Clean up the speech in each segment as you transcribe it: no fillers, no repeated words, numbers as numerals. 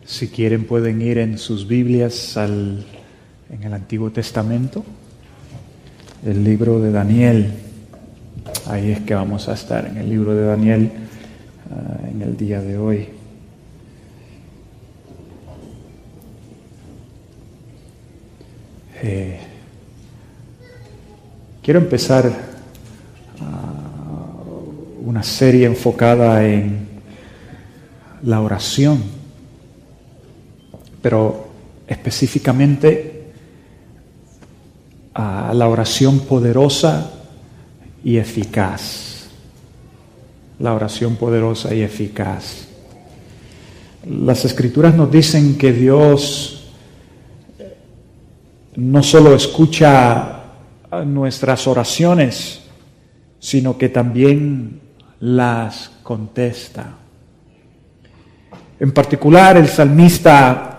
Si quieren pueden ir en sus Biblias en el Antiguo Testamento, el libro de Daniel. Ahí es que vamos a estar, en el libro de Daniel, en el día de hoy. Quiero empezar una serie enfocada en la oración, pero específicamente a la oración poderosa y eficaz. La oración poderosa y eficaz. Las Escrituras nos dicen que Dios no solo escucha nuestras oraciones, sino que también las contesta. En particular, el salmista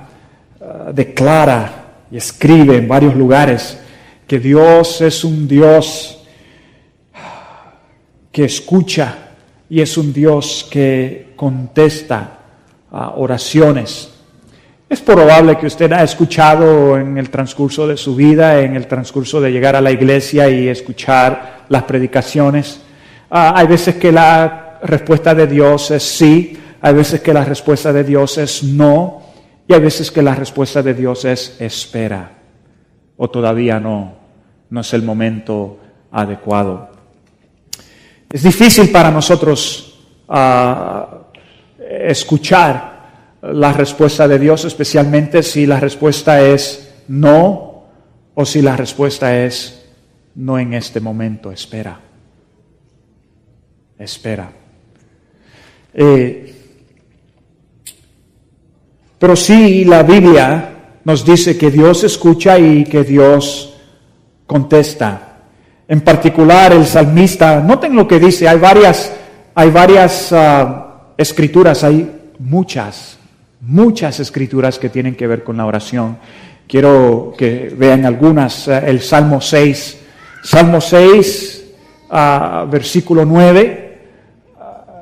declara y escribe en varios lugares que Dios es un Dios que escucha y es un Dios que contesta oraciones. Es probable que usted ha escuchado en el transcurso de su vida, en el transcurso de llegar a la iglesia y escuchar las predicaciones. Hay veces que la respuesta de Dios es sí, hay veces que la respuesta de Dios es no, y hay veces que la respuesta de Dios es espera, o todavía no es el momento adecuado. Es difícil para nosotros escuchar la respuesta de Dios, especialmente si la respuesta es no, o si la respuesta es no en este momento, espera. Espera. Pero sí, la Biblia nos dice que Dios escucha y que Dios contesta. En particular, el salmista, noten lo que dice, hay varias escrituras, hay muchas escrituras que tienen que ver con la oración. Quiero que vean algunas, el Salmo 6, versículo 9.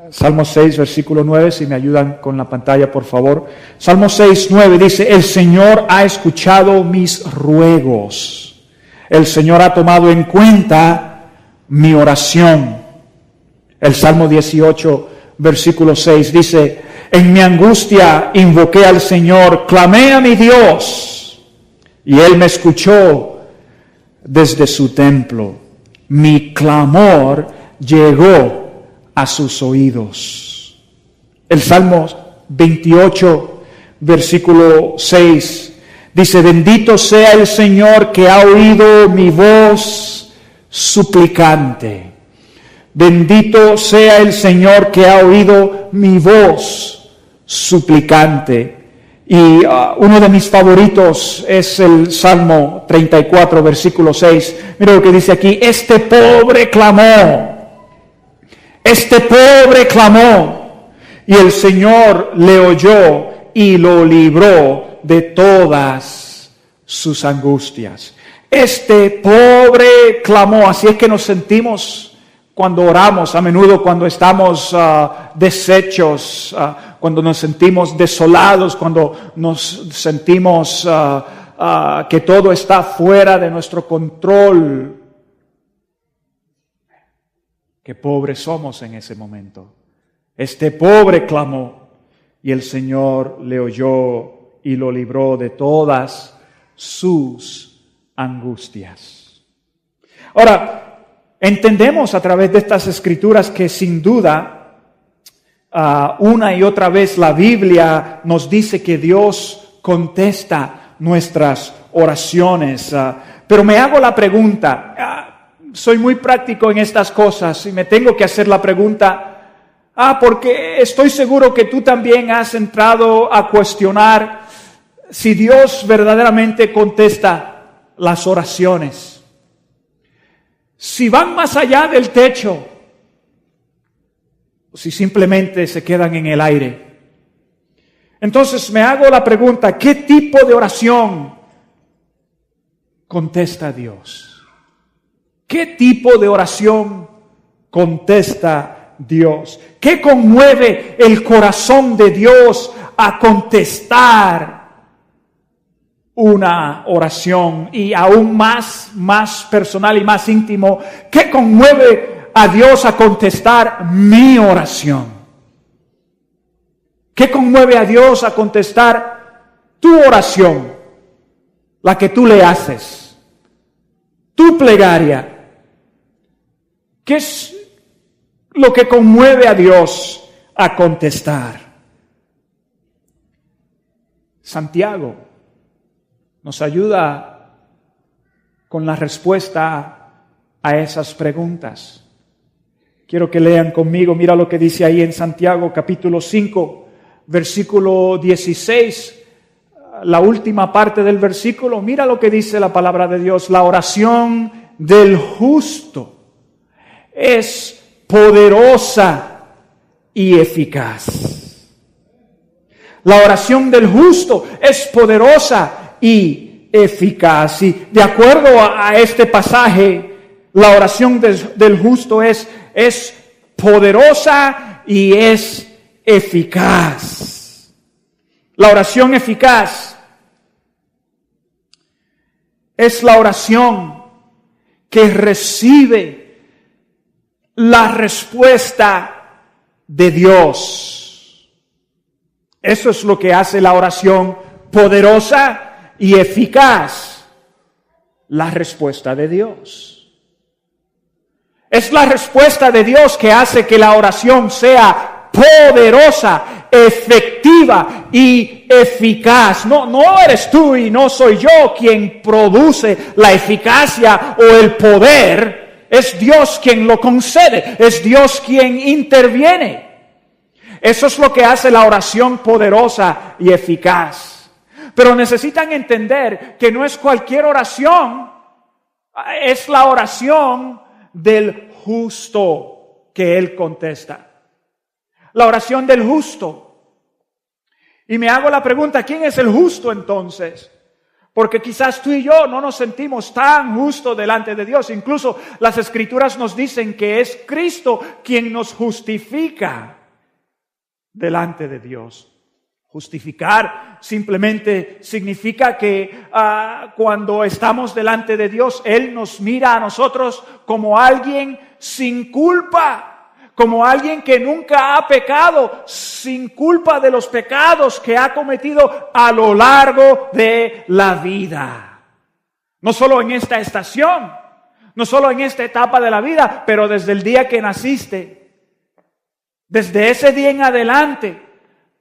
Salmo 6, versículo 9, si me ayudan con la pantalla, por favor. Salmo 6, 9 dice, el Señor ha escuchado mis ruegos. El Señor ha tomado en cuenta mi oración. El Salmo 18, versículo 6 dice, en mi angustia invoqué al Señor, clamé a mi Dios, y Él me escuchó desde su templo. Mi clamor llegó a sus oídos. El Salmo 28, versículo 6, dice, bendito sea el Señor que ha oído mi voz suplicante. Bendito sea el Señor que ha oído mi voz suplicante. Y uno de mis favoritos es el Salmo 34, versículo 6. Mira lo que dice aquí, este pobre clamó, y el Señor le oyó y lo libró de todas sus angustias. Este pobre clamó. Así es que nos sentimos cuando oramos, a menudo cuando estamos deshechos, cuando nos sentimos desolados, cuando nos sentimos que todo está fuera de nuestro control. Qué pobres somos en ese momento. Este pobre clamó y el Señor le oyó y lo libró de todas sus angustias. Ahora, entendemos a través de estas escrituras que sin duda, una y otra vez la Biblia nos dice que Dios contesta nuestras oraciones. Pero me hago la pregunta, soy muy práctico en estas cosas y me tengo que hacer la pregunta, porque estoy seguro que tú también has entrado a cuestionar si Dios verdaderamente contesta las oraciones. Si van más allá del techo, o si simplemente se quedan en el aire. Entonces me hago la pregunta, ¿qué tipo de oración contesta Dios? ¿Qué tipo de oración contesta Dios? ¿Qué conmueve el corazón de Dios a contestar una oración, y aún más personal y más íntimo, ¿qué conmueve a Dios a contestar mi oración? ¿Qué conmueve a Dios a contestar tu oración, la que tú le haces, tu plegaria? ¿Qué es lo que conmueve a Dios a contestar? Santiago nos ayuda con la respuesta a esas preguntas. Quiero que lean conmigo, mira lo que dice ahí en Santiago capítulo 5, versículo 16, la última parte del versículo. Mira lo que dice la palabra de Dios: la oración del justo es poderosa y eficaz. La oración del justo es poderosa y eficaz. Y de acuerdo a este pasaje, la oración del justo es poderosa y es eficaz. La oración eficaz es la oración que recibe la respuesta de Dios. Eso es lo que hace la oración poderosa y eficaz. La respuesta de Dios. Es la respuesta de Dios que hace que la oración sea poderosa, efectiva y eficaz. No eres tú y no soy yo quien produce la eficacia o el poder. Es Dios quien lo concede. Es Dios quien interviene. Eso es lo que hace la oración poderosa y eficaz. Pero necesitan entender que no es cualquier oración. Es la oración del justo que Él contesta. La oración del justo. Y me hago la pregunta, ¿quién es el justo entonces? Porque quizás tú y yo no nos sentimos tan justos delante de Dios. Incluso las Escrituras nos dicen que es Cristo quien nos justifica delante de Dios. Justificar simplemente significa que cuando estamos delante de Dios, Él nos mira a nosotros como alguien sin culpa, como alguien que nunca ha pecado, sin culpa de los pecados que ha cometido a lo largo de la vida. No solo en esta estación, no solo en esta etapa de la vida, pero desde el día que naciste, desde ese día en adelante.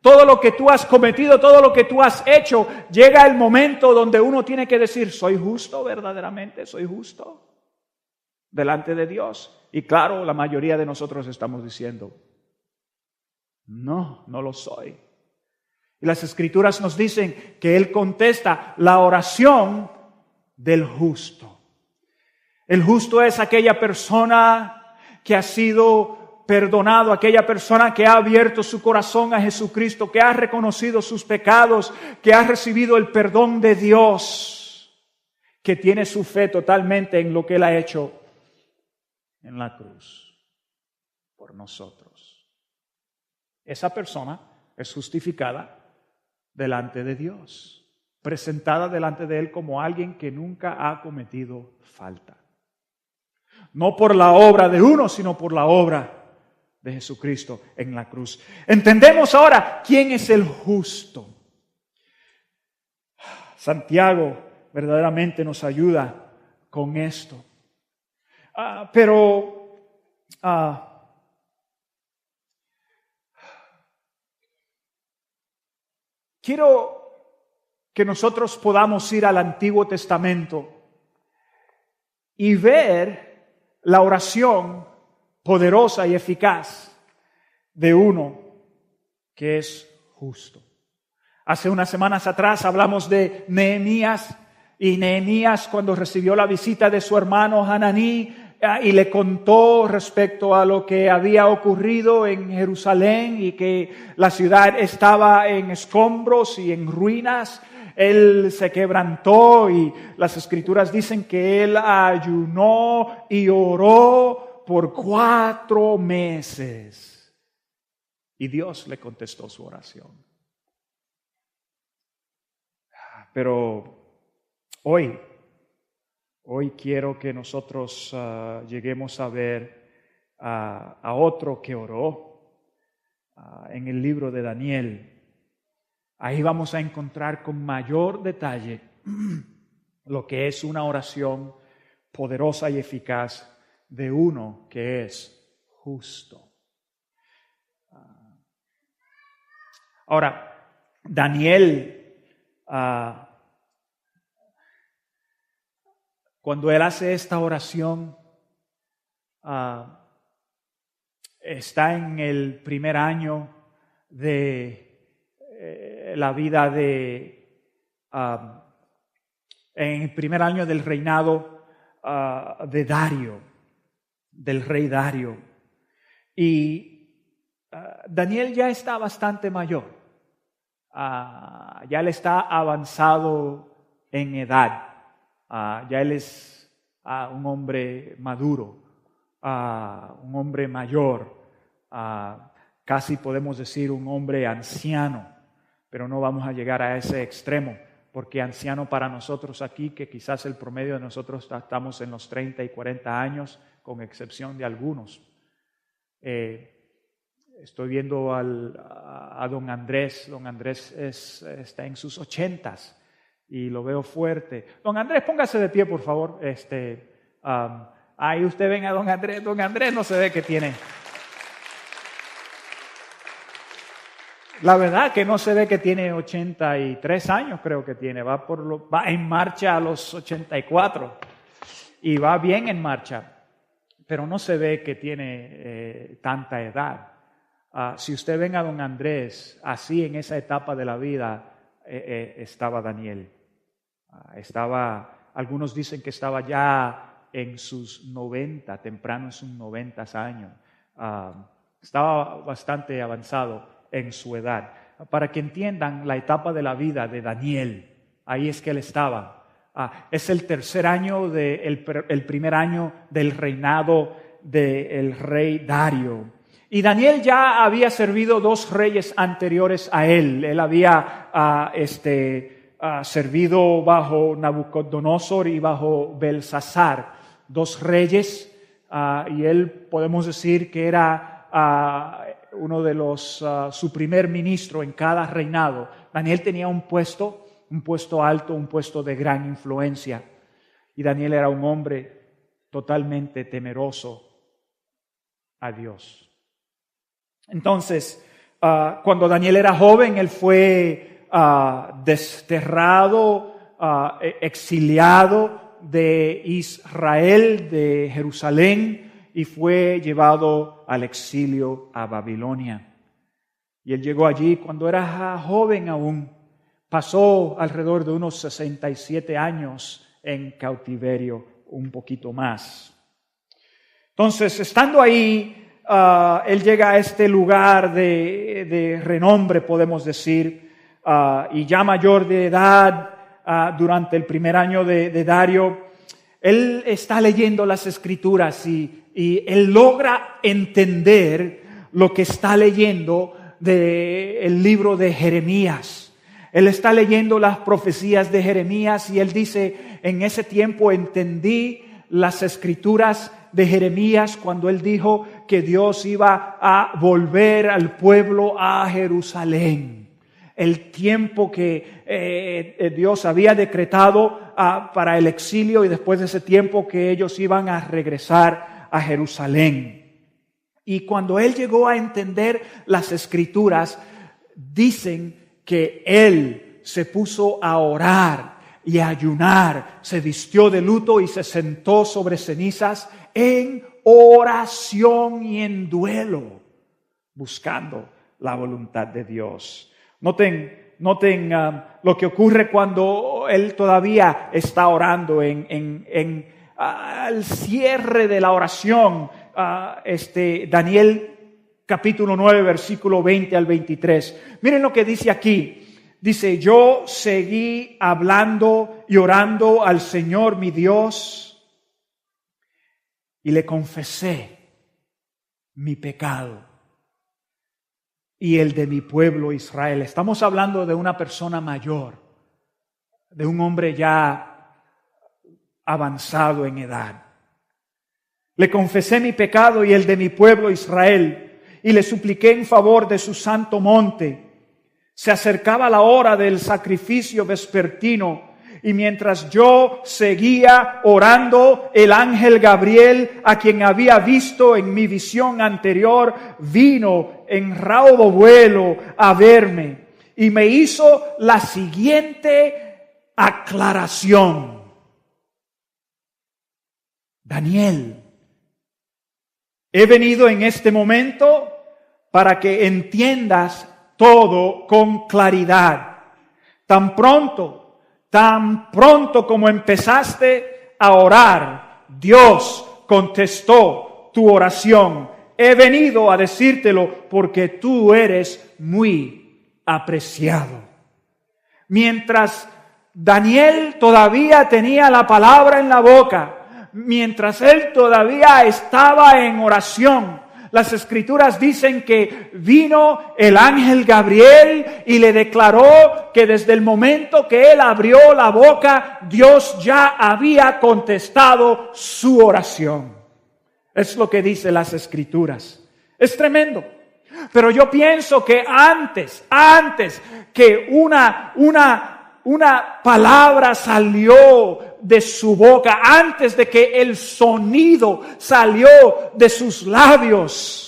Todo lo que tú has cometido, todo lo que tú has hecho, llega el momento donde uno tiene que decir, ¿soy justo verdaderamente? ¿Soy justo delante de Dios? Y claro, la mayoría de nosotros estamos diciendo, no lo soy. Y las Escrituras nos dicen que Él contesta la oración del justo. El justo es aquella persona que ha sido perdonado, aquella persona que ha abierto su corazón a Jesucristo, que ha reconocido sus pecados, que ha recibido el perdón de Dios, que tiene su fe totalmente en lo que Él ha hecho en la cruz por nosotros. Esa persona es justificada delante de Dios, presentada delante de Él como alguien que nunca ha cometido falta. No por la obra de uno, sino por la obra de Jesucristo en la cruz. Entendemos ahora quién es el justo. Santiago verdaderamente nos ayuda con esto. Pero quiero que nosotros podamos ir al Antiguo Testamento y ver la oración poderosa y eficaz de uno que es justo. Hace unas semanas atrás hablamos de Nehemías, y Nehemías, cuando recibió la visita de su hermano Hananí y le contó respecto a lo que había ocurrido en Jerusalén y que la ciudad estaba en escombros y en ruinas, él se quebrantó, y las Escrituras dicen que él ayunó y oró por 4 meses. Y Dios le contestó su oración. Pero hoy quiero que nosotros lleguemos a ver a otro que oró en el libro de Daniel. Ahí vamos a encontrar con mayor detalle lo que es una oración poderosa y eficaz de uno que es justo. Ahora, Daniel, cuando él hace esta oración, está en el primer año de la vida en el primer año del reinado de Dario, del rey Dario. Y Daniel ya está bastante mayor, ya él está avanzado en edad, ya él es un hombre maduro, un hombre mayor, casi podemos decir un hombre anciano, pero no vamos a llegar a ese extremo, porque anciano para nosotros aquí, que quizás el promedio de nosotros estamos en los 30 y 40 años, con excepción de algunos. Estoy viendo a don Andrés. Don Andrés está en sus 80s y lo veo fuerte. Don Andrés, póngase de pie, por favor. Ahí usted ven a don Andrés. Don Andrés no se ve que tiene. La verdad que no se ve que tiene 83 años, creo que tiene. Va en marcha a los 84 y va bien en marcha, pero no se ve que tiene tanta edad. Si usted ven a don Andrés, así en esa etapa de la vida estaba Daniel. Algunos dicen que estaba ya en sus 90, temprano en sus 90 años. Estaba bastante avanzado en su edad. Para que entiendan la etapa de la vida de Daniel, ahí es que él estaba. Es el tercer año, el primer año del reinado del rey Dario. Y Daniel ya había servido 2 reyes anteriores a él. Él había servido bajo Nabucodonosor y bajo Belsasar, 2 reyes, y él podemos decir que era uno de su primer ministro en cada reinado. Daniel tenía un puesto alto, un puesto de gran influencia, y Daniel era un hombre totalmente temeroso a Dios. Entonces, cuando Daniel era joven, él fue desterrado, exiliado de Israel, de Jerusalén, y fue llevado al exilio a Babilonia. Y él llegó allí cuando era joven aún. Pasó alrededor de unos 67 años en cautiverio, un poquito más. Entonces, estando ahí, él llega a este lugar de renombre, podemos decir, y ya mayor de edad, durante el primer año de Dario. Él está leyendo las Escrituras y él logra entender lo que está leyendo del libro de Jeremías. Él está leyendo las profecías de Jeremías y él dice, en ese tiempo entendí las Escrituras de Jeremías cuando él dijo que Dios iba a volver al pueblo a Jerusalén. El tiempo que Dios había decretado para el exilio, y después de ese tiempo que ellos iban a regresar a Jerusalén. Y cuando él llegó a entender las Escrituras, dicen que él se puso a orar y a ayunar, se vistió de luto y se sentó sobre cenizas en oración y en duelo, buscando la voluntad de Dios. Noten lo que ocurre cuando él todavía está orando al cierre de la oración. Daniel capítulo 9, versículo 20 al 23. Miren lo que dice aquí. Dice, yo seguí hablando y orando al Señor mi Dios y le confesé mi pecado y el de mi pueblo Israel. Estamos hablando de una persona mayor, de un hombre ya avanzado en edad. Le confesé mi pecado y el de mi pueblo Israel, y le supliqué en favor de su santo monte. Se acercaba la hora del sacrificio vespertino, y mientras yo seguía orando, el ángel Gabriel, a quien había visto en mi visión anterior, vino en raudo vuelo a verme y me hizo la siguiente aclaración. Daniel, he venido en este momento para que entiendas todo con claridad. Tan pronto como empezaste a orar, Dios contestó tu oración. He venido a decírtelo porque tú eres muy apreciado. Mientras Daniel todavía tenía la palabra en la boca, mientras él todavía estaba en oración, las Escrituras dicen que vino el ángel Gabriel y le declaró que desde el momento que él abrió la boca, Dios ya había contestado su oración. Es lo que dicen las Escrituras. Es tremendo. Pero yo pienso que antes que una palabra salió de su boca, antes de que el sonido salió de sus labios,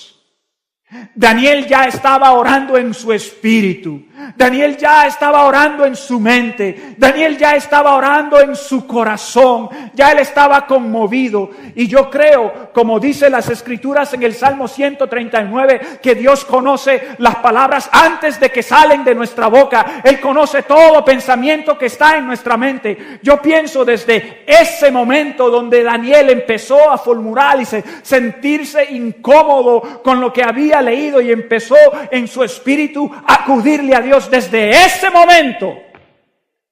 Daniel ya estaba orando en su espíritu. Daniel ya estaba orando en su mente. Daniel ya estaba orando en su corazón. Ya él estaba conmovido. Y yo creo, como dice las Escrituras en el Salmo 139, que Dios conoce las palabras antes de que salen de nuestra boca. Él conoce todo pensamiento que está en nuestra mente. Yo pienso desde ese momento donde Daniel empezó a formular y sentirse incómodo con lo que había leído y empezó en su espíritu a acudirle a Dios. Desde ese momento,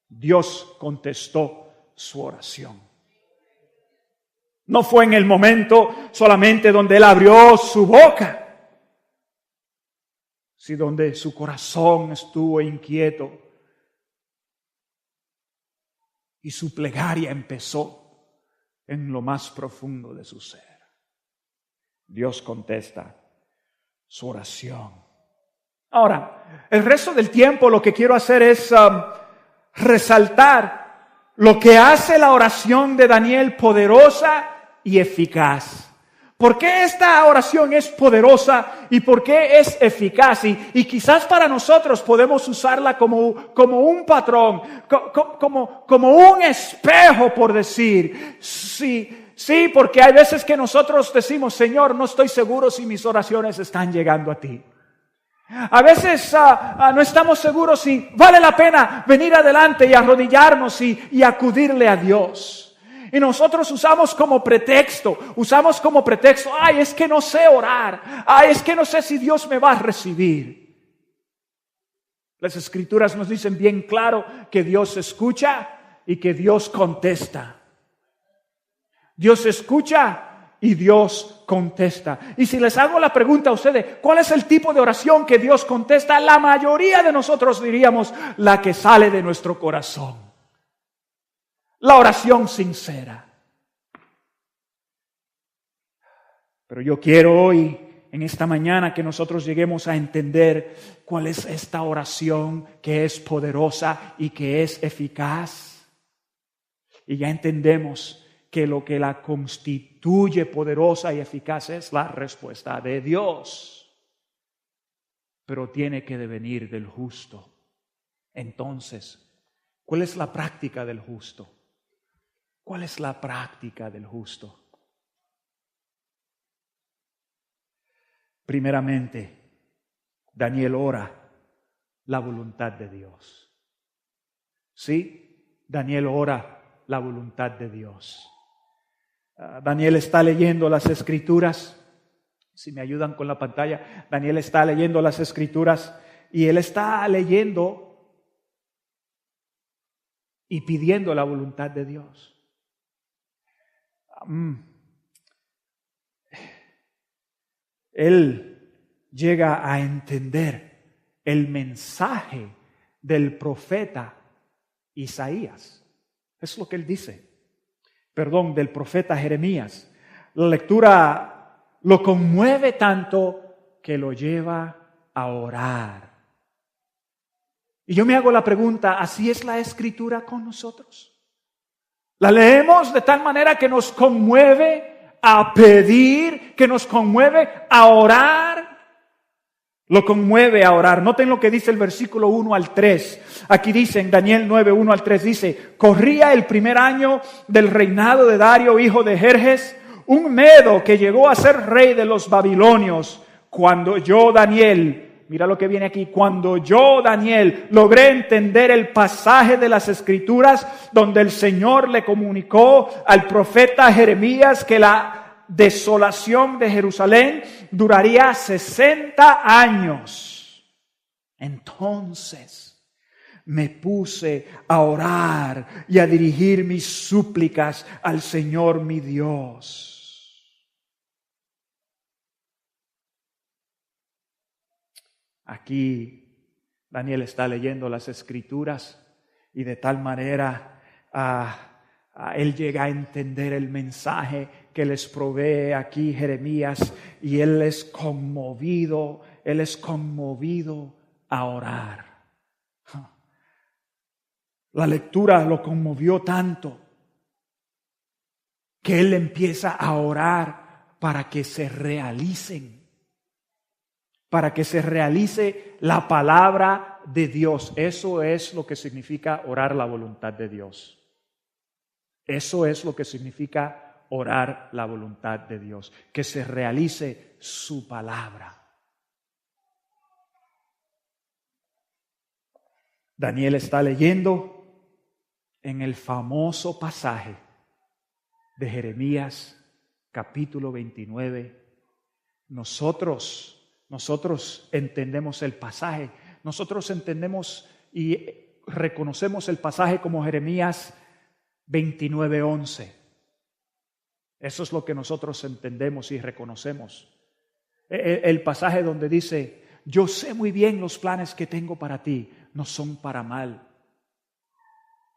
Dios contestó su oración. No fue en el momento solamente donde él abrió su boca, sino donde su corazón estuvo inquieto y su plegaria empezó en lo más profundo de su ser. Dios contesta su oración. Ahora, el resto del tiempo lo que quiero hacer es resaltar lo que hace la oración de Daniel poderosa y eficaz. ¿Por qué esta oración es poderosa y por qué es eficaz? Y quizás para nosotros podemos usarla como un patrón, como un espejo, por decir. Sí, porque hay veces que nosotros decimos, Señor, no estoy seguro si mis oraciones están llegando a ti. A veces no estamos seguros si vale la pena venir adelante y arrodillarnos y acudirle a Dios. Y nosotros usamos como pretexto, ay, es que no sé orar, ay, es que no sé si Dios me va a recibir. Las Escrituras nos dicen bien claro que Dios escucha y que Dios contesta. Dios escucha y Dios contesta. Y si les hago la pregunta a ustedes, ¿cuál es el tipo de oración que Dios contesta? La mayoría de nosotros diríamos la que sale de nuestro corazón. La oración sincera. Pero yo quiero hoy, en esta mañana, que nosotros lleguemos a entender cuál es esta oración que es poderosa y que es eficaz. Y ya entendemos que lo que la constituye poderosa y eficaz es la respuesta de Dios. Pero tiene que devenir del justo. Entonces, ¿cuál es la práctica del justo? ¿Cuál es la práctica del justo? Primeramente, Daniel ora la voluntad de Dios. Sí, Daniel ora la voluntad de Dios. Daniel está leyendo las Escrituras. Si me ayudan con la pantalla, Daniel está leyendo las Escrituras y él está leyendo y pidiendo la voluntad de Dios. Él llega a entender el mensaje del profeta Isaías. Es lo que él dice. Perdón, del profeta Jeremías. La lectura lo conmueve tanto que lo lleva a orar. Y yo me hago la pregunta, ¿así es la Escritura con nosotros? La leemos de tal manera que nos conmueve a pedir, que nos conmueve a orar. Lo conmueve a orar. Noten lo que dice el versículo 1 al 3. Aquí dice en Daniel 9, 1 al 3, dice: corría el primer año del reinado de Dario, hijo de Jerjes, un medo que llegó a ser rey de los babilonios, cuando yo, Daniel, mira lo que viene aquí, cuando yo, Daniel, logré entender el pasaje de las Escrituras donde el Señor le comunicó al profeta Jeremías que la desolación de Jerusalén duraría 60 años. Entonces me puse a orar y a dirigir mis súplicas al Señor mi Dios. Aquí Daniel está leyendo las Escrituras y de tal manera él llega a entender el mensaje que les provee aquí Jeremías, y él es conmovido a orar. La lectura lo conmovió tanto que él empieza a orar para que se realicen. Para que se realice la palabra de Dios. Eso es lo que significa orar la voluntad de Dios. Eso es lo que significa orar la voluntad de Dios. Que se realice su palabra. Daniel está leyendo en el famoso pasaje de Jeremías capítulo 29. Nosotros entendemos el pasaje. Nosotros entendemos y reconocemos el pasaje como Jeremías 29:11. Eso es lo que nosotros entendemos y reconocemos. El pasaje donde dice: yo sé muy bien los planes que tengo para ti, no son para mal,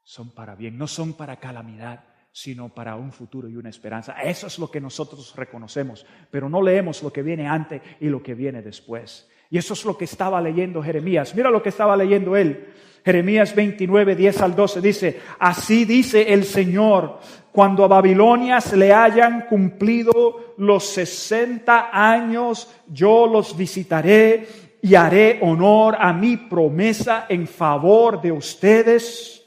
son para bien, no son para calamidad, sino para un futuro y una esperanza. Eso es lo que nosotros reconocemos, pero no leemos lo que viene antes y lo que viene después. Y eso es lo que estaba leyendo Jeremías. Mira lo que estaba leyendo él. Jeremías 29, 10 al 12 dice: así dice el Señor, cuando a Babilonia se le hayan cumplido los 60 años, yo los visitaré y haré honor a mi promesa en favor de ustedes.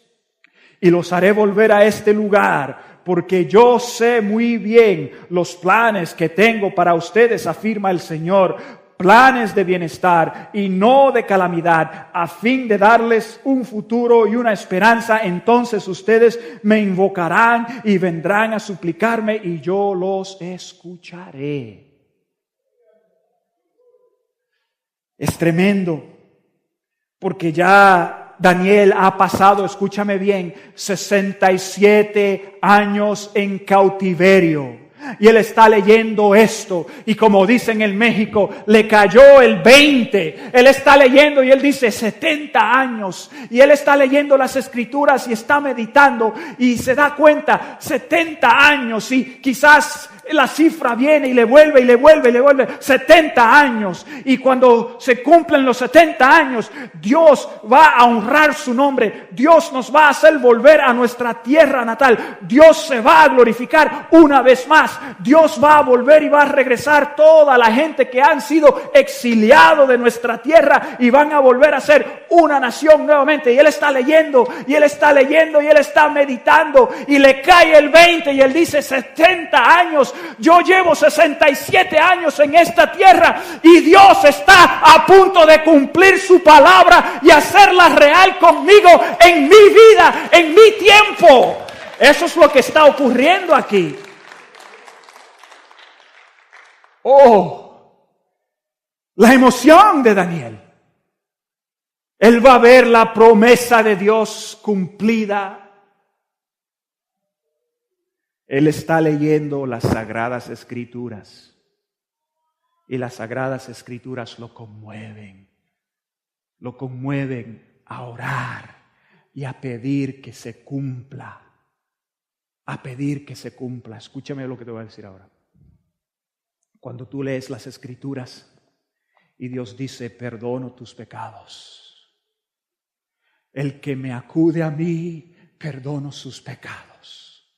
Y los haré volver a este lugar, porque yo sé muy bien los planes que tengo para ustedes, afirma el Señor, planes de bienestar y no de calamidad, a fin de darles un futuro y una esperanza. Entonces ustedes me invocarán y vendrán a suplicarme y yo los escucharé. Es tremendo, porque ya Daniel ha pasado, escúchame bien, 67 años en cautiverio. Y él está leyendo esto. Y como dicen en México, le cayó el 20. Él está leyendo y él dice 70 años. Y él está leyendo las Escrituras y está meditando. Y se da cuenta, 70 años. Y quizás la cifra viene y le vuelve y le vuelve y le vuelve. 70 años. Y cuando se cumplen los 70 años, Dios va a honrar su nombre. Dios nos va a hacer volver a nuestra tierra natal. Dios se va a glorificar una vez más. Dios va a volver y va a regresar toda la gente que han sido exiliados de nuestra tierra y van a volver a ser una nación nuevamente. Y él está leyendo y él está leyendo y él está meditando y le cae el 20 y él dice 70 años. Yo llevo 67 años en esta tierra y Dios está a punto de cumplir su palabra y hacerla real conmigo en mi vida, en mi tiempo. Eso es lo que está ocurriendo aquí. Oh, la emoción de Daniel. Él va a ver la promesa de Dios cumplida. Él está leyendo las Sagradas Escrituras y las Sagradas Escrituras lo conmueven a orar y a pedir que se cumpla. A pedir que se cumpla. Escúchame lo que te voy a decir ahora. Cuando tú lees las Escrituras y Dios dice, perdono tus pecados. El que me acude a mí, perdono sus pecados.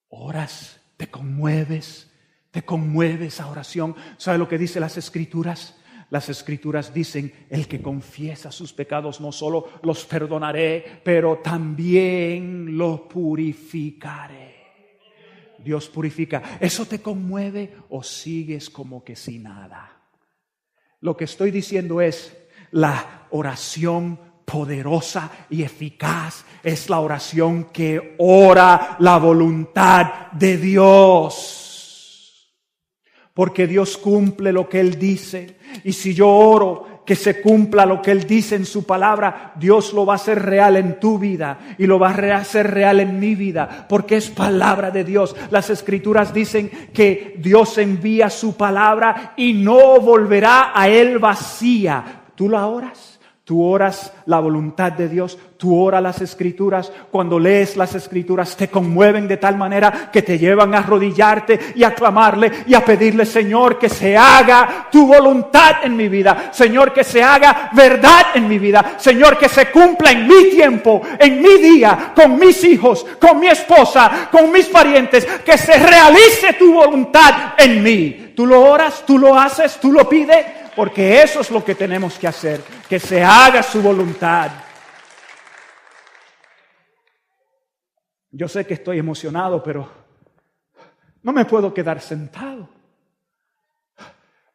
Oras, te conmueves a oración. ¿Sabe lo que dice las Escrituras? Las Escrituras dicen, el que confiesa sus pecados no solo los perdonaré, pero también los purificaré. Dios purifica. ¿Eso te conmueve o sigues como que sin nada? Lo que estoy diciendo es, la oración poderosa y eficaz es la oración que ora la voluntad de Dios. Porque Dios cumple lo que Él dice. Y si yo oro que se cumpla lo que Él dice en su palabra, Dios lo va a hacer real en tu vida y lo va a hacer real en mi vida, porque es palabra de Dios. Las Escrituras dicen que Dios envía su palabra y no volverá a Él vacía. ¿Tú la oras? Tú oras la voluntad de Dios, tú oras las Escrituras. Cuando lees las Escrituras te conmueven de tal manera que te llevan a arrodillarte y a clamarle y a pedirle, Señor, que se haga tu voluntad en mi vida. Señor, que se haga verdad en mi vida. Señor, que se cumpla en mi tiempo, en mi día, con mis hijos, con mi esposa, con mis parientes. Que se realice tu voluntad en mí. Tú lo oras, tú lo haces, tú lo pides. Porque eso es lo que tenemos que hacer, que se haga su voluntad. Yo sé que estoy emocionado, pero no me puedo quedar sentado.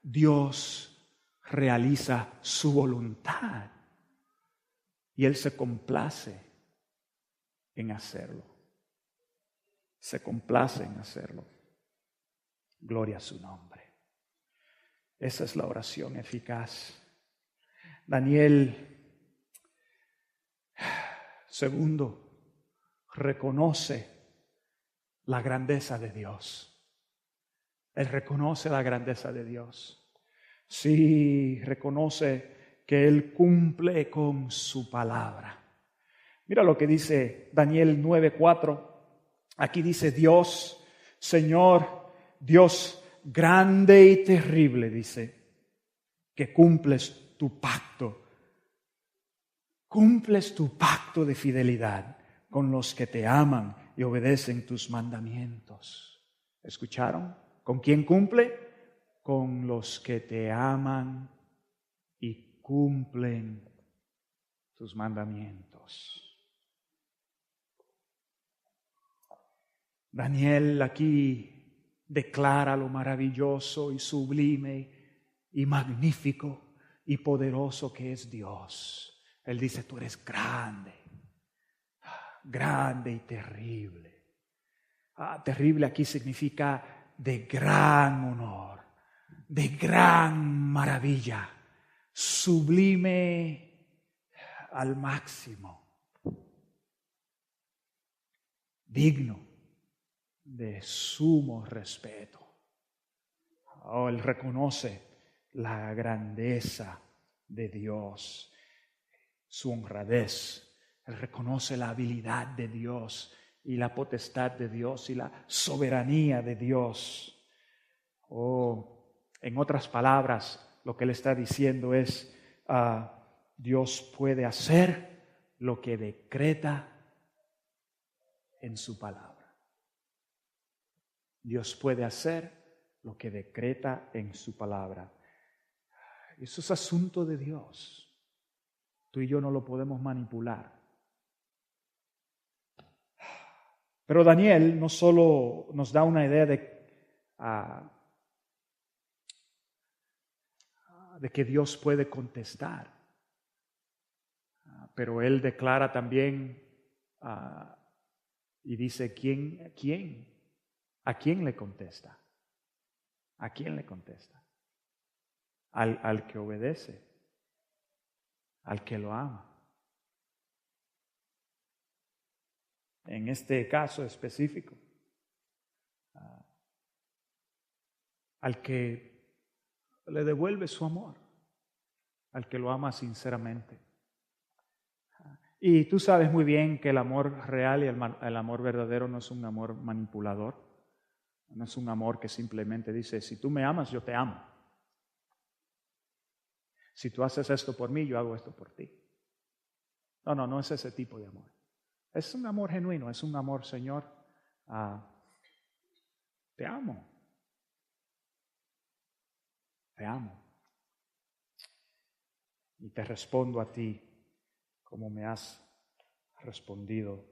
Dios realiza su voluntad y Él se complace en hacerlo. Se complace en hacerlo. Gloria a su nombre. Esa es la oración eficaz. Daniel, segundo, reconoce la grandeza de Dios. Él reconoce la grandeza de Dios. Sí, reconoce que Él cumple con su palabra. Mira lo que dice Daniel 9:4. Aquí dice Dios, Señor, Dios grande y terrible, dice, que cumples tu pacto. Cumples tu pacto de fidelidad con los que te aman y obedecen tus mandamientos. ¿Escucharon? ¿Con quién cumple? Con los que te aman y cumplen tus mandamientos. Daniel aquí declara lo maravilloso y sublime y magnífico y poderoso que es Dios. Él dice, tú eres grande, grande y terrible. Terrible aquí significa de gran honor, de gran maravilla, sublime al máximo, digno de sumo respeto. Él reconoce la grandeza de Dios, su honradez. Él reconoce la habilidad de Dios y la potestad de Dios y la soberanía de Dios. En otras palabras, lo que él está diciendo es, Dios puede hacer lo que decreta en su palabra. Dios puede hacer lo que decreta en su palabra. Eso es asunto de Dios. Tú y yo no lo podemos manipular. Pero Daniel no solo nos da una idea de que Dios puede contestar, pero él declara también y dice, ¿a quién le contesta? ¿A quién le contesta? Al que obedece, al que lo ama. En este caso específico, al que le devuelve su amor, al que lo ama sinceramente. Y tú sabes muy bien que el amor real y el amor verdadero no es un amor manipulador. No es un amor que simplemente dice, si tú me amas, yo te amo. Si tú haces esto por mí, yo hago esto por ti. No es ese tipo de amor. Es un amor genuino, es un amor, Señor, te amo. Te amo. Y te respondo a ti como me has respondido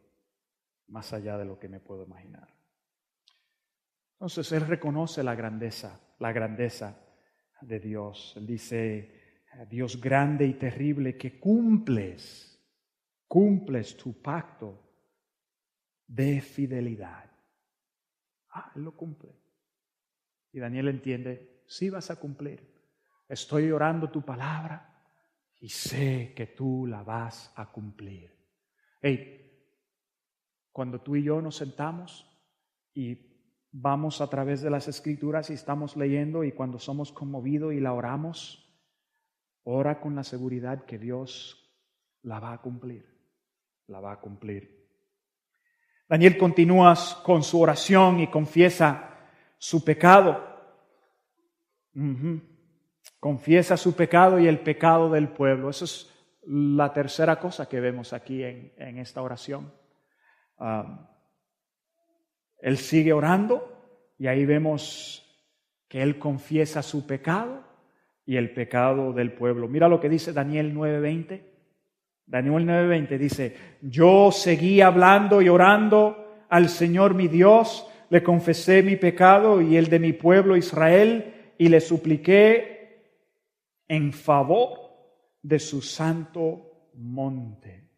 más allá de lo que me puedo imaginar. Entonces Él reconoce la grandeza de Dios. Él dice, Dios grande y terrible que cumples tu pacto de fidelidad. Él lo cumple. Y Daniel entiende, sí vas a cumplir. Estoy orando tu palabra y sé que tú la vas a cumplir. Cuando tú y yo nos sentamos y vamos a través de las Escrituras y estamos leyendo, y cuando somos conmovidos y la oramos, ora con la seguridad que Dios la va a cumplir. La va a cumplir. Daniel continúa con su oración y confiesa su pecado. Confiesa su pecado y el pecado del pueblo. Esa es la tercera cosa que vemos aquí en esta oración. Él sigue orando y ahí vemos que él confiesa su pecado y el pecado del pueblo. Mira lo que dice Daniel 9:20. Daniel 9:20 dice, yo seguí hablando y orando al Señor mi Dios, le confesé mi pecado y el de mi pueblo Israel y le supliqué en favor de su santo monte.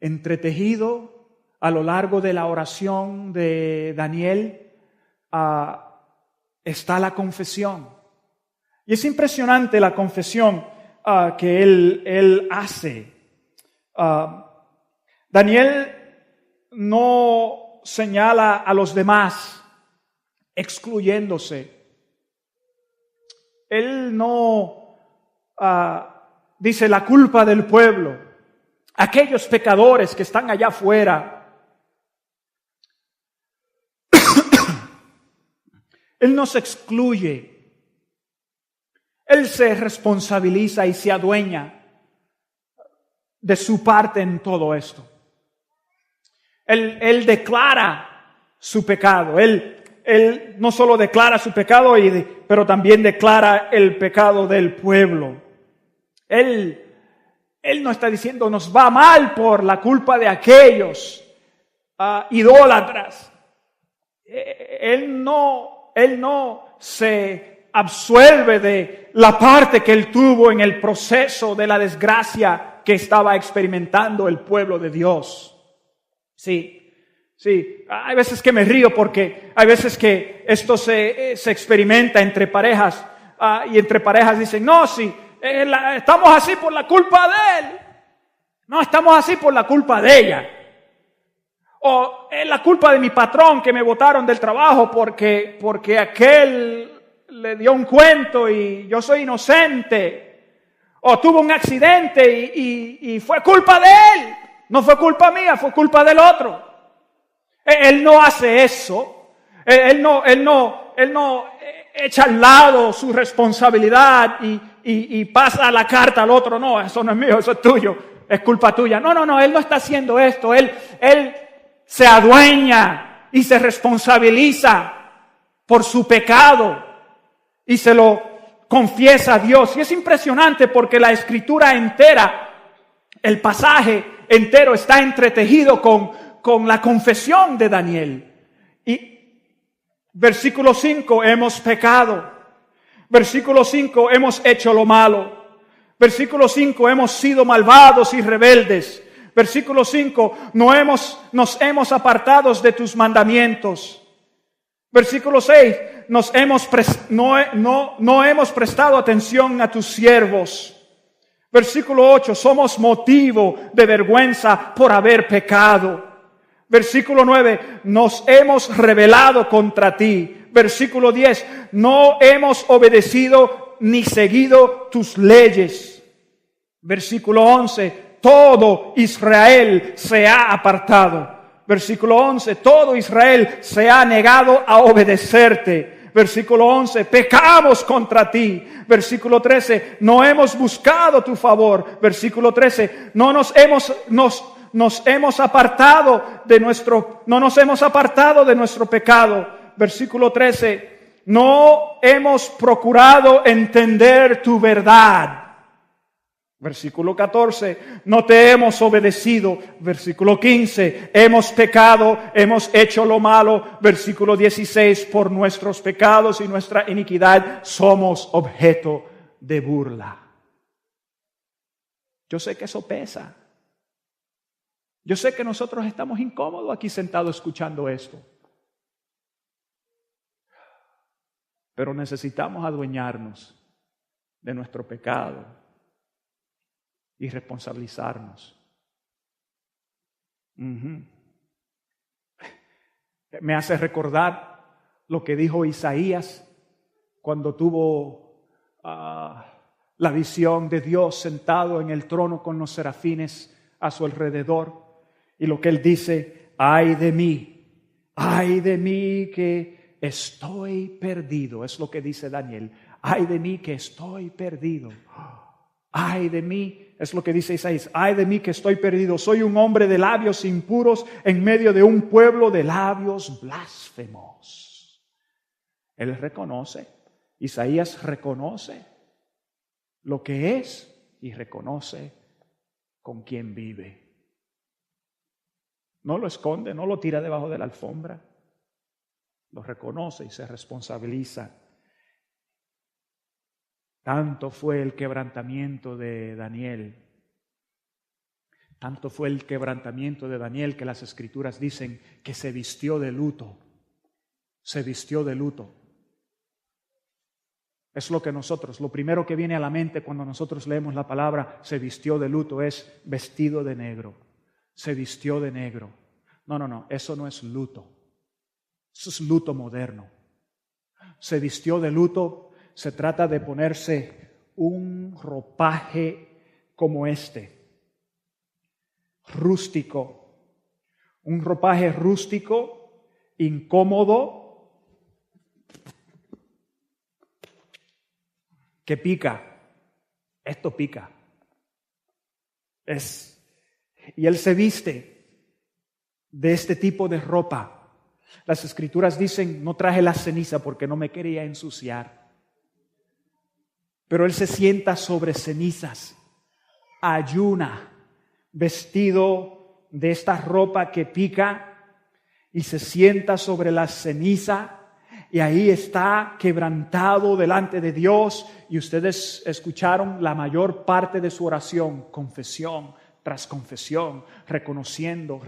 Entretejido a lo largo de la oración de Daniel está la confesión. Y es impresionante la confesión que él hace. Daniel no señala a los demás excluyéndose. Él no dice la culpa del pueblo, aquellos pecadores que están allá afuera. Él no se excluye. Él se responsabiliza y se adueña de su parte en todo esto. Él declara su pecado. Él no solo declara su pecado, pero también declara el pecado del pueblo. Él no está diciendo nos va mal por la culpa de aquellos idólatras. Él no se absuelve de la parte que él tuvo en el proceso de la desgracia que estaba experimentando el pueblo de Dios. Sí, hay veces que me río porque hay veces que esto se experimenta entre parejas y entre parejas dicen, no, sí, estamos así por la culpa de él. No, estamos así por la culpa de ella. O es la culpa de mi patrón que me botaron del trabajo porque aquel le dio un cuento y yo soy inocente. O tuvo un accidente y fue culpa de él. No fue culpa mía, fue culpa del otro. Él no hace eso. Él no echa al lado su responsabilidad y pasa la carta al otro. No, eso no es mío, eso es tuyo. Es culpa tuya. No, él no está haciendo esto. Él se adueña y se responsabiliza por su pecado y se lo confiesa a Dios. Y es impresionante porque la escritura entera, el pasaje entero está entretejido con la confesión de Daniel. Y versículo 5, hemos pecado. Versículo 5, hemos hecho lo malo. Versículo 5, hemos sido malvados y rebeldes. Versículo 5, nos hemos apartado de tus mandamientos. Versículo 6, no hemos prestado atención a tus siervos. Versículo 8, somos motivo de vergüenza por haber pecado. Versículo 9, nos hemos rebelado contra ti. Versículo 10, no hemos obedecido ni seguido tus leyes. Versículo 11, todo Israel se ha apartado. Versículo 11, todo Israel se ha negado a obedecerte. Versículo 11, pecamos contra ti. Versículo 13, no hemos buscado tu favor. Versículo 13, no nos hemos apartado de nuestro pecado. Versículo 13, no hemos procurado entender tu verdad. Versículo 14, no te hemos obedecido. Versículo 15, hemos pecado, hemos hecho lo malo. Versículo 16, por nuestros pecados y nuestra iniquidad somos objeto de burla. Yo sé que eso pesa. Yo sé que nosotros estamos incómodos aquí sentados escuchando esto. Pero necesitamos adueñarnos de nuestro pecado y responsabilizarnos. Me hace recordar lo que dijo Isaías cuando tuvo la visión de Dios sentado en el trono con los serafines a su alrededor. Y lo que él dice, ay de mí que estoy perdido. Es lo que dice Daniel, ay de mí que estoy perdido. Ay de mí, es lo que dice Isaías, ay de mí que estoy perdido, soy un hombre de labios impuros en medio de un pueblo de labios blasfemos. Él reconoce, Isaías reconoce lo que es y reconoce con quién vive. No lo esconde, no lo tira debajo de la alfombra, lo reconoce y se responsabiliza. Tanto fue el quebrantamiento de Daniel. Tanto fue el quebrantamiento de Daniel que las Escrituras dicen que se vistió de luto. Se vistió de luto. Es lo primero que viene a la mente cuando nosotros leemos la palabra se vistió de luto es vestido de negro. Se vistió de negro. No, eso no es luto. Eso es luto moderno. Se vistió de luto. Se trata de ponerse un ropaje como este, rústico, un ropaje rústico, incómodo, que pica. Esto pica. Y él se viste de este tipo de ropa. Las Escrituras dicen, no traje la ceniza porque no me quería ensuciar. Pero él se sienta sobre cenizas, ayuna, vestido de esta ropa que pica y se sienta sobre la ceniza y ahí está quebrantado delante de Dios. Y ustedes escucharon la mayor parte de su oración, confesión tras confesión, reconociendo.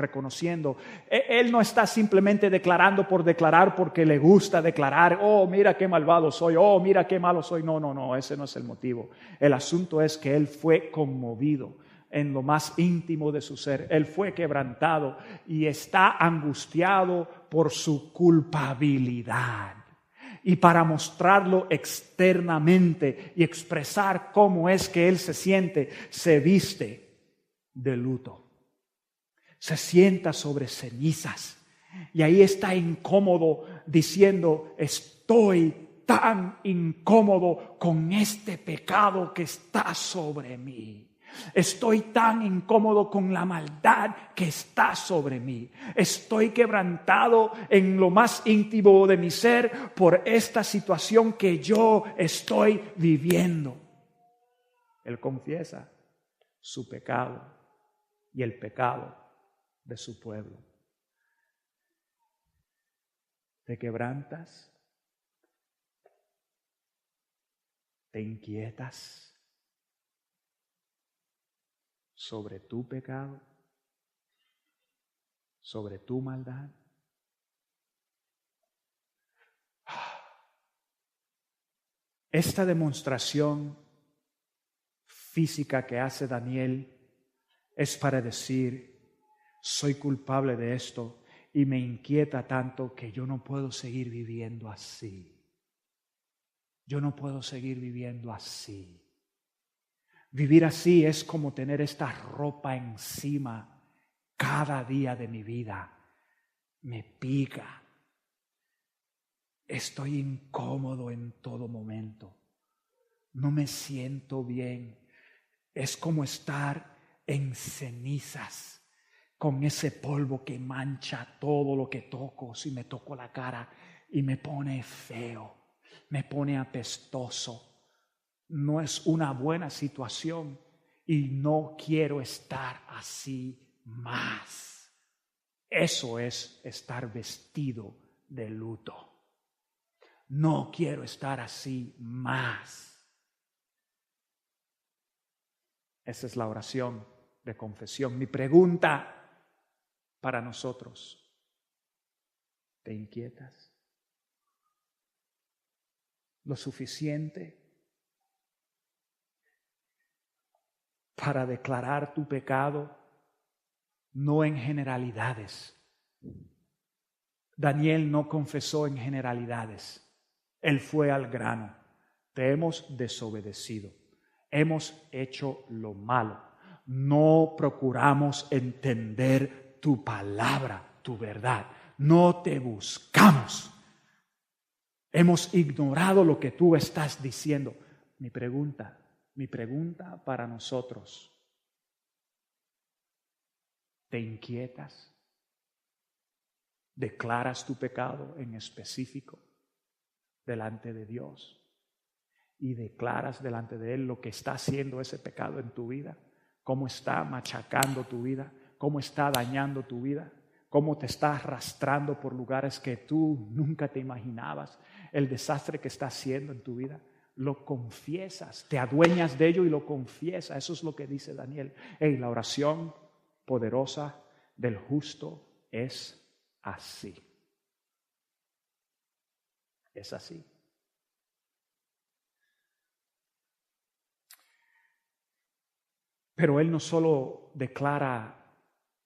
Él no está simplemente declarando por declarar porque le gusta declarar, oh, mira qué malvado soy, oh, mira qué malo soy. No, ese no es el motivo. El asunto es que él fue conmovido en lo más íntimo de su ser. Él fue quebrantado y está angustiado por su culpabilidad. Y para mostrarlo externamente y expresar cómo es que él se siente, se viste de luto. Se sienta sobre cenizas y ahí está incómodo diciendo, estoy tan incómodo con este pecado que está sobre mí. Estoy tan incómodo con la maldad que está sobre mí. Estoy quebrantado en lo más íntimo de mi ser por esta situación que yo estoy viviendo. Él confiesa su pecado y el pecado de su pueblo. ¿Te quebrantas? ¿Te inquietas sobre tu pecado? ¿Sobre tu maldad? Esta demostración física que hace Daniel es para decir, soy culpable de esto y me inquieta tanto que yo no puedo seguir viviendo así. Yo no puedo seguir viviendo así. Vivir así es como tener esta ropa encima cada día de mi vida. Me pica. Estoy incómodo en todo momento. No me siento bien. Es como estar en cenizas, con ese polvo que mancha todo lo que toco. Si me toco la cara y me pone feo, me pone apestoso. No es una buena situación y no quiero estar así más. Eso es estar vestido de luto. No quiero estar así más. Esa es la oración de confesión. Mi pregunta para nosotros: ¿te inquietas lo suficiente para declarar tu pecado? No en generalidades. Daniel no confesó en generalidades. Él fue al grano. Te hemos desobedecido. Hemos hecho lo malo. No procuramos entender tu palabra, tu verdad. No te buscamos. Hemos ignorado lo que tú estás diciendo. Mi pregunta para nosotros: ¿te inquietas? ¿Declaras tu pecado en específico delante de Dios? Y declaras delante de Él lo que está haciendo ese pecado en tu vida, cómo está machacando tu vida, cómo está dañando tu vida, cómo te está arrastrando por lugares que tú nunca te imaginabas, el desastre que está haciendo en tu vida. Lo confiesas, te adueñas de ello y lo confiesas. Eso es lo que dice Daniel. La oración poderosa del justo es así. Es así. Pero él no solo declara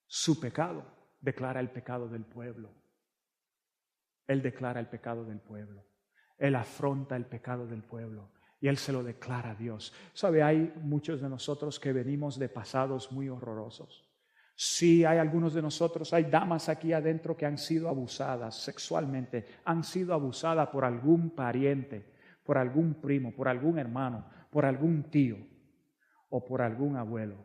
su pecado, declara el pecado del pueblo. Él declara el pecado del pueblo. Él afronta el pecado del pueblo y él se lo declara a Dios. ¿Sabe? Hay muchos de nosotros que venimos de pasados muy horrorosos. Sí, hay algunos de nosotros, hay damas aquí adentro que han sido abusadas sexualmente, han sido abusadas por algún pariente, por algún primo, por algún hermano, por algún tío o por algún abuelo.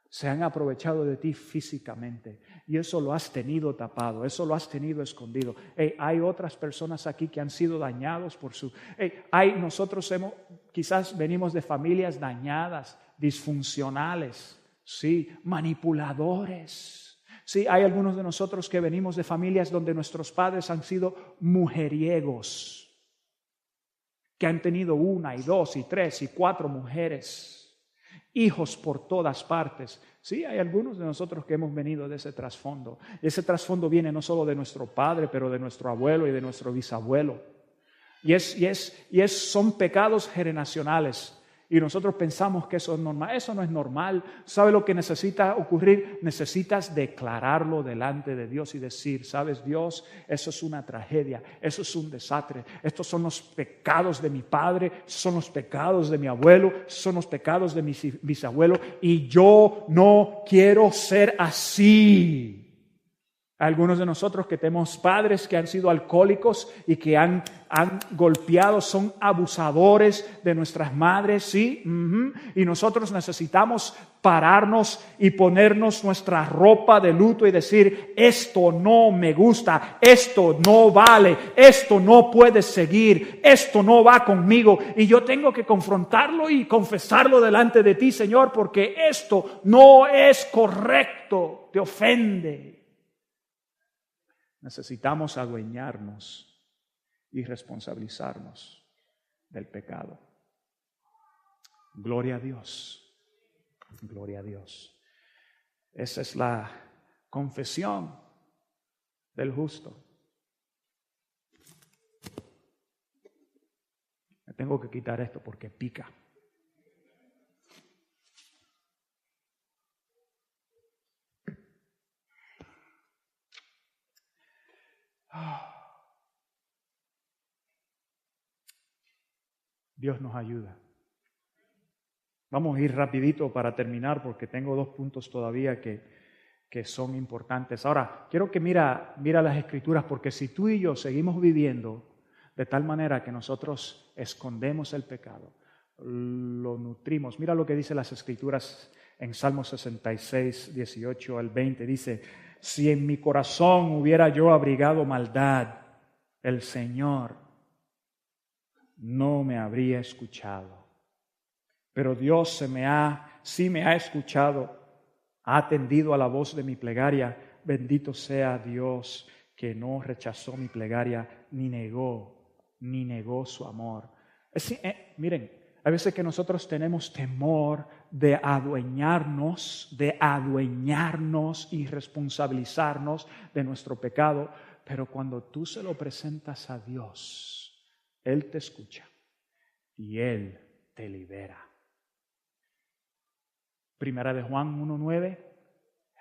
Se han aprovechado de ti físicamente y eso lo has tenido tapado, eso lo has tenido escondido. Hay otras personas aquí que han sido dañados por su... nosotros quizás venimos de familias dañadas, disfuncionales, sí, manipuladores. Sí, hay algunos de nosotros que venimos de familias donde nuestros padres han sido mujeriegos, que han tenido 1 y 2 y 3 y 4 mujeres. Hijos por todas partes. Sí, hay algunos de nosotros que hemos venido de ese trasfondo. Ese trasfondo viene no solo de nuestro padre, pero de nuestro abuelo y de nuestro bisabuelo. Son pecados generacionales. Y nosotros pensamos que eso es normal. Eso no es normal. ¿Sabe lo que necesita ocurrir? Necesitas declararlo delante de Dios y decir: ¿sabes, Dios? Eso es una tragedia. Eso es un desastre. Estos son los pecados de mi padre. Son los pecados de mi abuelo. Son los pecados de mi bisabuelo. Y yo no quiero ser así. Algunos de nosotros que tenemos padres que han sido alcohólicos y que han golpeado, son abusadores de nuestras madres, ¿sí? Y nosotros necesitamos pararnos y ponernos nuestra ropa de luto y decir: esto no me gusta, esto no vale, esto no puede seguir, esto no va conmigo y yo tengo que confrontarlo y confesarlo delante de ti, Señor, porque esto no es correcto, te ofende. Necesitamos adueñarnos y responsabilizarnos del pecado. Gloria a Dios. Gloria a Dios. Esa es la confesión del justo. Me tengo que quitar esto porque pica. Dios nos ayuda. Vamos a ir rapidito para terminar porque tengo 2 puntos todavía que son importantes. Ahora, quiero que mira las Escrituras, porque si tú y yo seguimos viviendo de tal manera que nosotros escondemos el pecado, lo nutrimos. Mira lo que dice las Escrituras en Salmo 66, 18 al 20. Dice, si en mi corazón hubiera yo abrigado maldad, el Señor no me habría escuchado. Pero Dios sí me ha escuchado, ha atendido a la voz de mi plegaria. Bendito sea Dios que no rechazó mi plegaria ni negó su amor. Miren, hay veces que nosotros tenemos temor de adueñarnos y responsabilizarnos de nuestro pecado, pero cuando tú se lo presentas a Dios, Él te escucha y Él te libera. Primera de Juan 1:9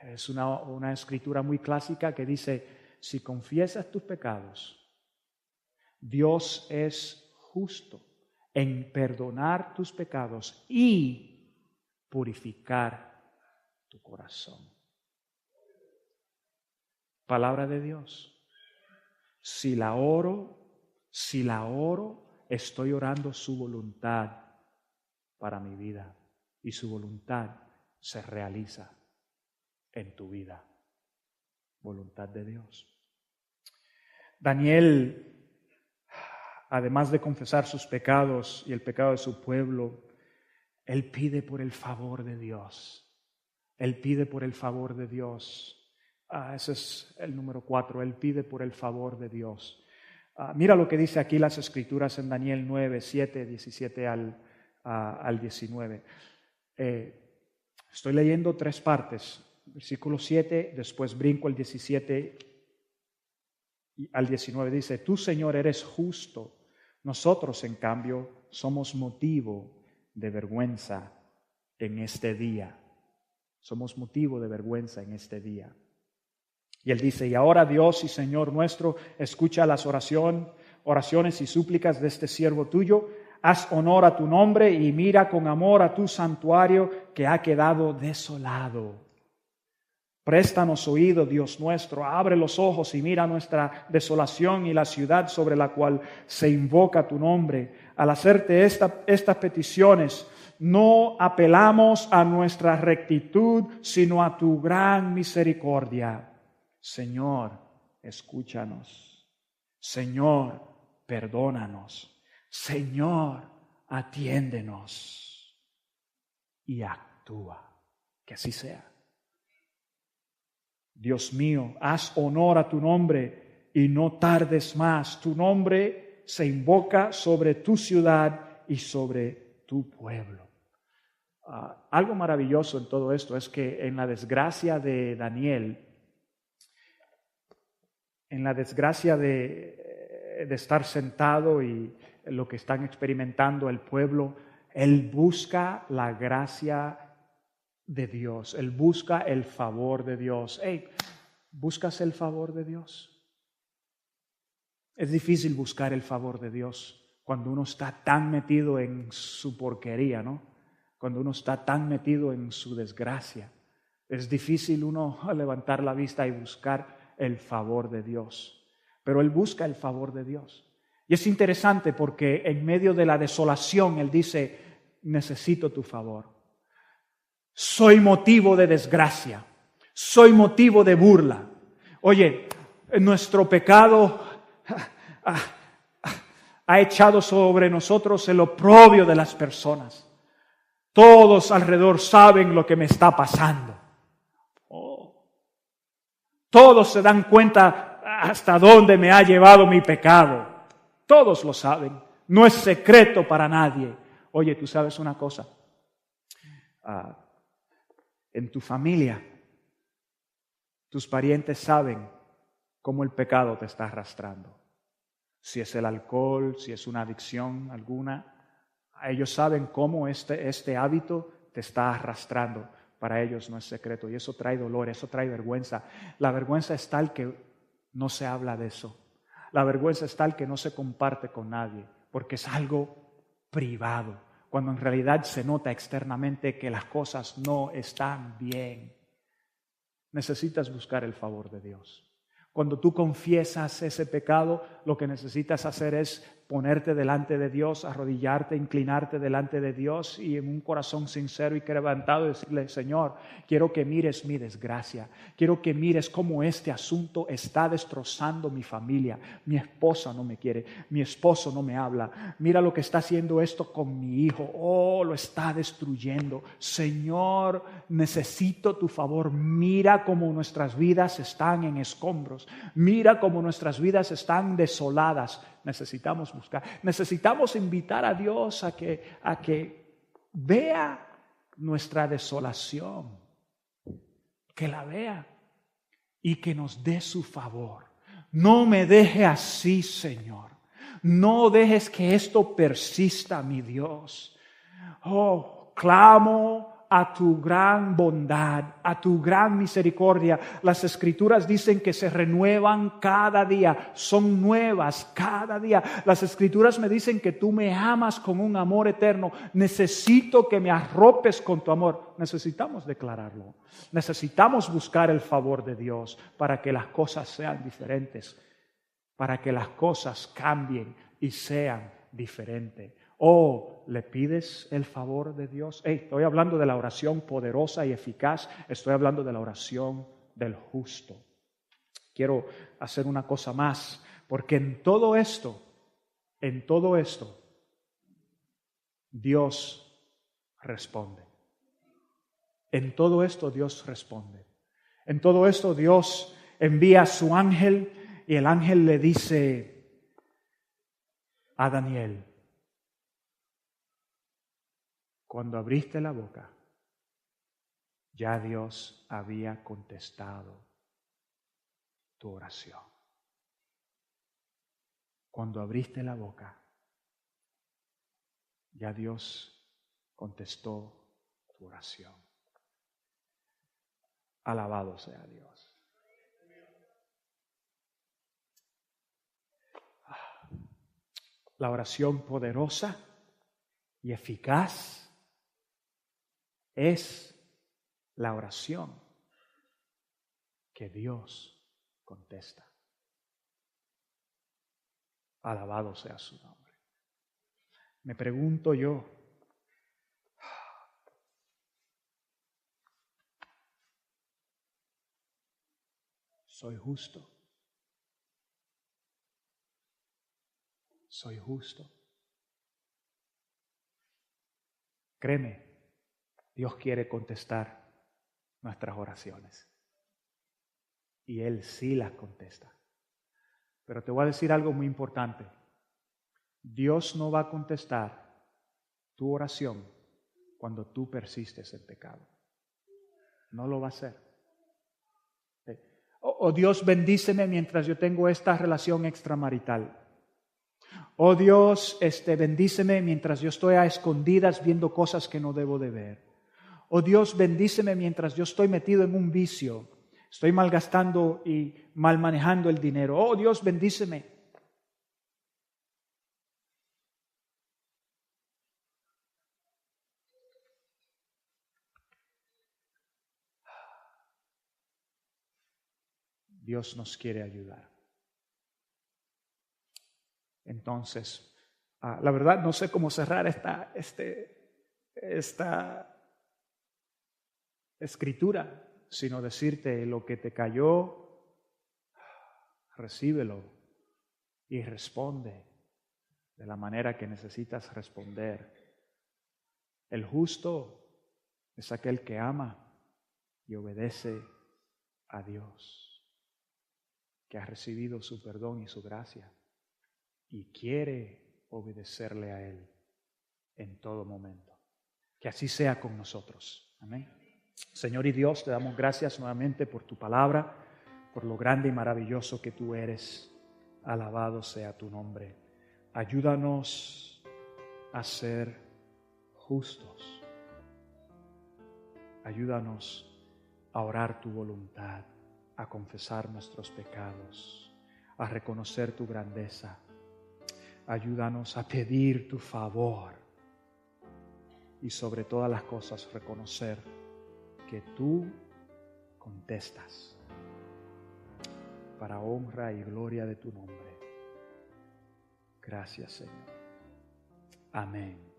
es una escritura muy clásica que dice, si confiesas tus pecados, Dios es justo en perdonar tus pecados y purificar tu corazón. Palabra de Dios. Si la oro, estoy orando su voluntad para mi vida y su voluntad se realiza en tu vida. Voluntad de Dios. Daniel, además de confesar sus pecados y el pecado de su pueblo, él pide por el favor de Dios. Él pide por el favor de Dios. Ese es el número 4. Él pide por el favor de Dios. Mira lo que dice aquí las Escrituras en Daniel 9, 7, 17 al 19. Estoy leyendo 3 partes. Versículo 7, después brinco el 17 al 19. Dice, tú, Señor, eres justo. Nosotros, en cambio, somos motivo de vergüenza en este día. Somos motivo de vergüenza en este día. Y él dice, y ahora Dios y Señor nuestro, escucha las oraciones y súplicas de este siervo tuyo. Haz honor a tu nombre y mira con amor a tu santuario que ha quedado desolado. Préstanos oído, Dios nuestro, abre los ojos y mira nuestra desolación y la ciudad sobre la cual se invoca tu nombre. Al hacerte estas peticiones, no apelamos a nuestra rectitud, sino a tu gran misericordia. Señor, escúchanos. Señor, perdónanos. Señor, atiéndenos y actúa. Que así sea. Dios mío, haz honor a tu nombre y no tardes más. Tu nombre se invoca sobre tu ciudad y sobre tu pueblo. Algo maravilloso en todo esto es que en la desgracia de Daniel, en la desgracia de estar sentado y lo que están experimentando el pueblo, él busca la gracia de Dios, él busca el favor de Dios. ¿Buscas el favor de Dios? Es difícil buscar el favor de Dios cuando uno está tan metido en su porquería, ¿no? Cuando uno está tan metido en su desgracia. Es difícil uno levantar la vista y buscar el favor de Dios. Pero él busca el favor de Dios. Y es interesante porque en medio de la desolación él dice, necesito tu favor. Soy motivo de desgracia. Soy motivo de burla. Oye, nuestro pecado ha echado sobre nosotros el oprobio de las personas. Todos alrededor saben lo que me está pasando. Todos se dan cuenta hasta dónde me ha llevado mi pecado. Todos lo saben. No es secreto para nadie. Oye, tú sabes una cosa. En tu familia, tus parientes saben cómo el pecado te está arrastrando. Si es el alcohol, si es una adicción alguna, ellos saben cómo este hábito te está arrastrando. Para ellos no es secreto y eso trae dolor, eso trae vergüenza. La vergüenza es tal que no se habla de eso. La vergüenza es tal que no se comparte con nadie porque es algo privado. cuando en realidad se nota externamente que las cosas no están bien. Necesitas buscar el favor de Dios. Cuando tú confiesas ese pecado, lo que necesitas hacer es ponerte delante de Dios, arrodillarte, inclinarte delante de Dios y en un corazón sincero y quebrantado decirle: Señor, quiero que mires mi desgracia, quiero que mires cómo este asunto está destrozando mi familia. Mi esposa no me quiere, mi esposo no me habla, mira lo que está haciendo esto con mi hijo, oh, lo está destruyendo. Señor, necesito tu favor. Mira cómo nuestras vidas están en escombros, mira cómo nuestras vidas están desoladas. Necesitamos buscar, necesitamos invitar a Dios a que vea nuestra desolación, que la vea y que nos dé su favor. No me deje así, Señor. No dejes que esto persista, mi Dios. Oh, clamo a tu gran bondad, a tu gran misericordia. Las Escrituras dicen que se renuevan cada día, son nuevas cada día. Las Escrituras me dicen que tú me amas con un amor eterno. Necesito que me arropes con tu amor. Necesitamos declararlo. Necesitamos buscar el favor de Dios para que las cosas sean diferentes, para que las cosas cambien y sean diferentes. Oh, ¿le pides el favor de Dios? Estoy hablando de la oración poderosa y eficaz. Estoy hablando de la oración del justo. Quiero hacer una cosa más, porque en todo esto, Dios responde. En todo esto Dios responde. En todo esto Dios envía a su ángel y el ángel le dice a Daniel: cuando abriste la boca, ya Dios había contestado tu oración. Cuando abriste la boca, ya Dios contestó tu oración. Alabado sea Dios. La oración poderosa y eficaz es la oración que Dios contesta. Alabado sea su nombre. Me pregunto yo, ¿soy justo? ¿Soy justo? Créeme, Dios quiere contestar nuestras oraciones. Y Él sí las contesta. Pero te voy a decir algo muy importante. Dios no va a contestar tu oración cuando tú persistes en pecado. No lo va a hacer. Oh Dios, bendíceme mientras yo tengo esta relación extramarital. Oh Dios, bendíceme mientras yo estoy a escondidas viendo cosas que no debo de ver. Oh Dios, bendíceme mientras yo estoy metido en un vicio. Estoy malgastando y mal manejando el dinero. Oh Dios, bendíceme. Dios nos quiere ayudar. Entonces, la verdad no sé cómo cerrar esta escritura, sino decirte: lo que te cayó, recíbelo y responde de la manera que necesitas responder. El justo es aquel que ama y obedece a Dios, que ha recibido su perdón y su gracia y quiere obedecerle a Él en todo momento. Que así sea con nosotros. Amén. Señor y Dios, te damos gracias nuevamente por tu palabra, por lo grande y maravilloso que tú eres. Alabado sea tu nombre. Ayúdanos a ser justos. Ayúdanos a orar tu voluntad, a confesar nuestros pecados, a reconocer tu grandeza. Ayúdanos a pedir tu favor y sobre todas las cosas reconocer que tú contestas para honra y gloria de tu nombre. Gracias, Señor. Amén.